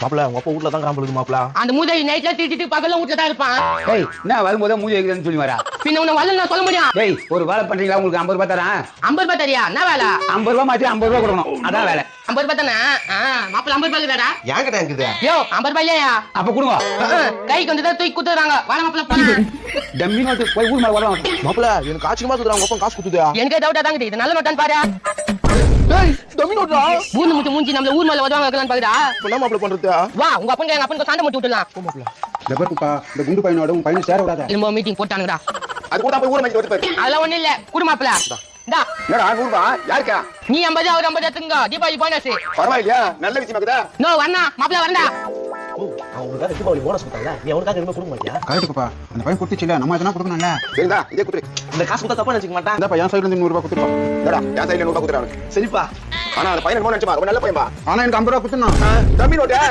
மாப்பிள உங்க அப்பா வீட்ல தான் கிராம்புது மாப்பிள. அந்த மூதேவி நைட்ல திட்டிட்டு பகல்ல வீட்ல தான் இருப்பான். டேய் என்ன வரும்போது மூஞ்சி வைக்கிறேன்னு சொல்லி வரா. பின்ன உன்னை வரல நான் சொல்ல முடியும். டேய் ஒரு வேலை பண்றீங்களா உங்களுக்கு 50 ரூபாய் தரேன். 50 ரூபாய் தரியா? என்ன வேலை? 50 ரூபாய் மாத்தி 50 ரூபாய் கொடுக்கணும். அதான் வேலை. 50 ரூபாய் தானே? மாப்பிள 50 ரூபாய் வேடா? ஏன் கிட்ட இருக்குது? யோ 50 ரூபாய் இல்லையா? அப்ப கொடுங்க. கைக்கு வந்து தூக்கி குத்துறாங்க. வாடா மாப்பிள போலாம். டம்மி நோட்டு போய் ஊர் மேல வரலாம். மாப்பிள எனக்கு ஆச்சரியமா இருக்குடா உங்க அப்பா காசு குடுத்துதா. எனக்கு டவுட்டா தாங்க இது நல்ல நோட்டான்னு பாரு. டேய் டம்மி நோட்டா. ஊர் முட்டு மூஞ்சி நம்மள ஊர் மேல வருவாங்க வைக்கலாம்னு பாக்குறா. இப்ப என்ன மாப்பிள பண்றது? வா உங்க அப்பன் எங்க அப்பனுக்கு சண்டை மூட்டி விட்டுலாம். மாப்பிள லெபர்க்குப்பா இந்த குண்டு பையனோட உன் பையனை சேர விடாத. திரும்ப மீட்டிங் போட்டானுங்கடா. அது கூட போய் ஊர் மேல வந்து பாரு. அதெல்லாம் ஒண்ணு இல்ல. குடு மாப்பிள. இந்தா. என்னடா 100 ரூபாய் யாருக்கா? நீ 50 அவர் 50 எடுத்துங்க. தீபாவளி போனஸ். பரவாயில்லையா? நல்ல விஷயம் இருக்குதா? நோ வரனா மாப்பிள வரண்டா. அவங்களுக்காக தீபாவளி போனஸ் கொடுத்தாங்க. நீ அவனுக்காக எதுவுமே கொடுக்க மாட்டியா? கரெக்ட்டுப்பா. அந்த பையன் கொடுத்துச்சுல நம்ம எதனா கொடுக்கணும்ல. சரிடா இதே குடுறே. இந்த காசு கொடுத்தா தப்பா நினைச்சுக்க மாட்டான். இந்த பையன் சைடுல இருந்து 100 ரூபாய் கொடுத்துப்பா. டடா என் சைடுல 100 ரூபாய் குடுறானே. சரிப்பா. ஆனா அந்த பையன் என்ன நினைச்சமா? அவன் நல்ல பையன்பா. ஆனா எனக்கு 50 ரூபாய் கொடுத்தணும். Dummy NOTA.